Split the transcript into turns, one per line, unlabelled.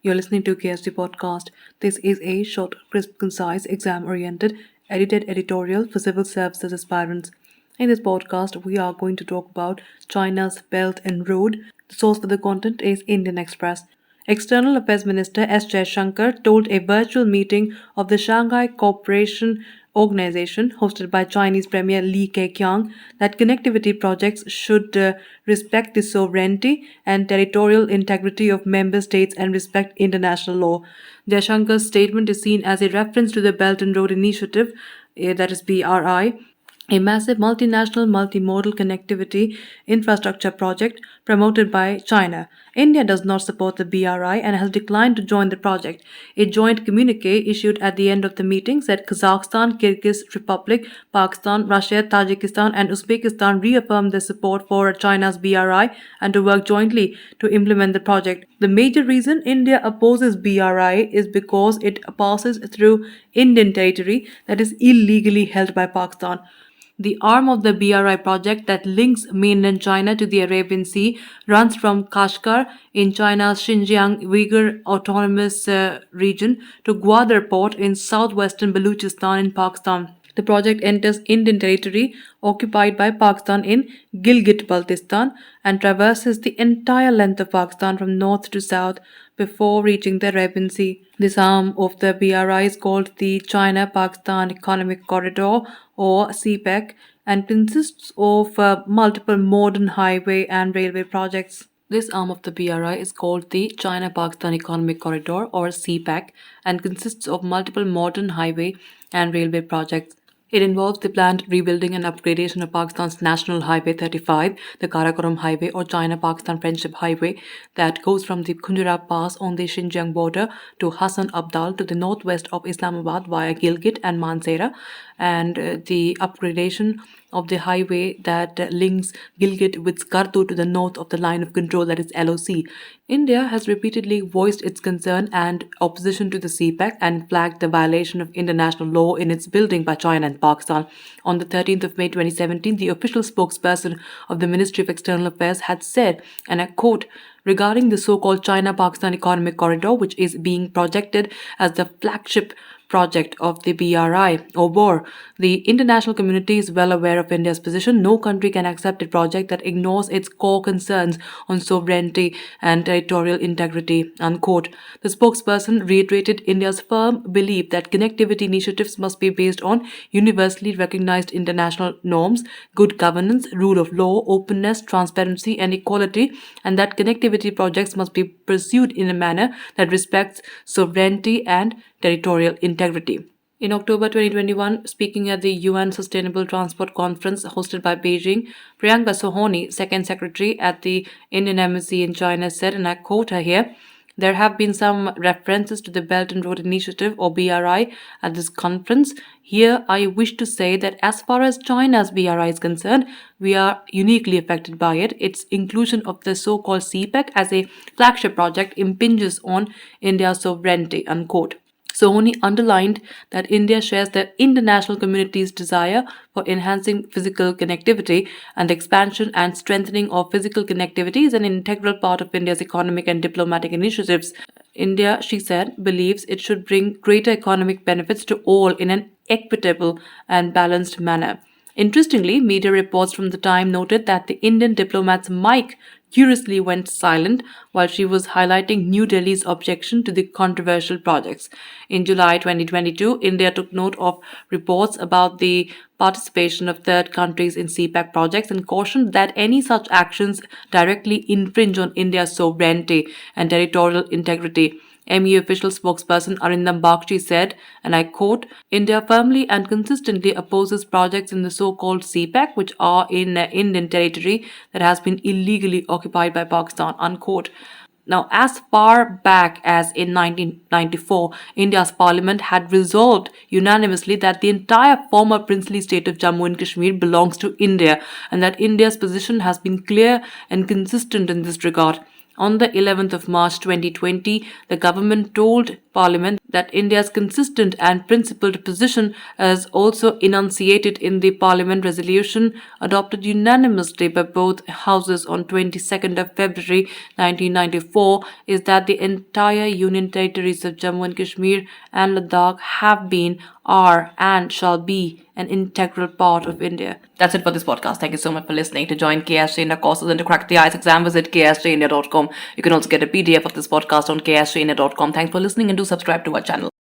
You're listening to KSG podcast. This is a short, crisp, concise, exam-oriented, edited editorial for civil services aspirants. In this podcast, we are going to talk about China's Belt and Road. The source for the content is Indian Express. External Affairs Minister S Jaishankar told a virtual meeting of the Shanghai Cooperation Organization hosted by Chinese Premier Li Keqiang that connectivity projects should respect the sovereignty and territorial integrity of member states and respect international law. Jaishankar's statement is seen as a reference to the Belt and Road Initiative, that is BRI, a massive multinational multimodal connectivity infrastructure project promoted by China. India does not support the BRI and has declined to join the project. A joint communique issued at the end of the meeting said Kazakhstan, Kyrgyz Republic, Pakistan, Russia, Tajikistan, and Uzbekistan reaffirmed their support for China's BRI and to work jointly to implement the project. The major reason India opposes BRI is because it passes through Indian territory that is illegally held by Pakistan. The arm of the BRI project that links mainland China to the Arabian Sea runs from Kashgar in China's Xinjiang Uyghur Autonomous Region to Gwadar Port in southwestern Balochistan in Pakistan. The project enters Indian territory occupied by Pakistan in Gilgit-Baltistan and traverses the entire length of Pakistan from north to south before reaching the Arabian Sea. This arm of the BRI is called the China-Pakistan Economic Corridor or CPEC and consists of multiple modern highway and railway projects. This arm of the BRI is called the China-Pakistan Economic Corridor or CPEC and consists of multiple modern highway and railway projects. It involves the planned rebuilding and upgradation of Pakistan's National Highway 35, the Karakoram Highway or China-Pakistan Friendship Highway that goes from the Khunjura Pass on the Xinjiang border to Hassan Abdal to the northwest of Islamabad via Gilgit and Mansehra, and the upgradation of the highway that links Gilgit with Skardu to the north of the line of control, that is LOC. India has repeatedly voiced its concern and opposition to the CPEC and flagged the violation of international law in its building by China and Pakistan. On the 13th of May 2017, the official spokesperson of the Ministry of External Affairs had said, and I quote, regarding the so-called China-Pakistan Economic Corridor, which is being projected as the flagship project of the BRI or BOR. The international community is well aware of India's position. No country can accept a project that ignores its core concerns on sovereignty and territorial integrity, unquote. The spokesperson reiterated India's firm belief that connectivity initiatives must be based on universally recognized international norms, good governance, rule of law, openness, transparency, and equality, and that connectivity projects must be pursued in a manner that respects sovereignty and territorial integrity. In October 2021, speaking at the UN Sustainable Transport Conference hosted by Beijing, Priyanka Sohoni, Second Secretary at the Indian Embassy in China, said, and I quote her here, there have been some references to the Belt and Road Initiative or BRI at this conference. Here, I wish to say that as far as China's BRI is concerned, we are uniquely affected by it. Its inclusion of the so-called CPEC as a flagship project impinges on India's sovereignty, unquote. Sohoni underlined that India shares the international community's desire for enhancing physical connectivity, and expansion and strengthening of physical connectivity is an integral part of India's economic and diplomatic initiatives. India, she said, believes it should bring greater economic benefits to all in an equitable and balanced manner. Interestingly, media reports from the time noted that the Indian diplomat's mic curiously went silent while she was highlighting New Delhi's objection to the controversial projects. In July 2022, India took note of reports about the participation of third countries in CPEC projects and cautioned that any such actions directly infringe on India's sovereignty and territorial integrity. MU official spokesperson Arindam Bakshi said, and I quote, India firmly and consistently opposes projects in the so-called CPEC, which are in Indian territory that has been illegally occupied by Pakistan, unquote. Now, as far back as in 1994, India's parliament had resolved unanimously that the entire former princely state of Jammu and Kashmir belongs to India and that India's position has been clear and consistent in this regard. On the 11th of March 2020, the government told Parliament that India's consistent and principled position is also enunciated in the Parliament resolution adopted unanimously by both houses on 22nd of February 1994 is that the entire Union territories of Jammu and Kashmir and Ladakh have been, are, and shall be an integral part of India. That's it for this podcast. Thank you so much for listening. To join KSG India courses and to crack the IELTS exam, visit ksgindia.com. You can also get a PDF of this podcast on ksgindia.com. Thanks for listening and do subscribe to our channel.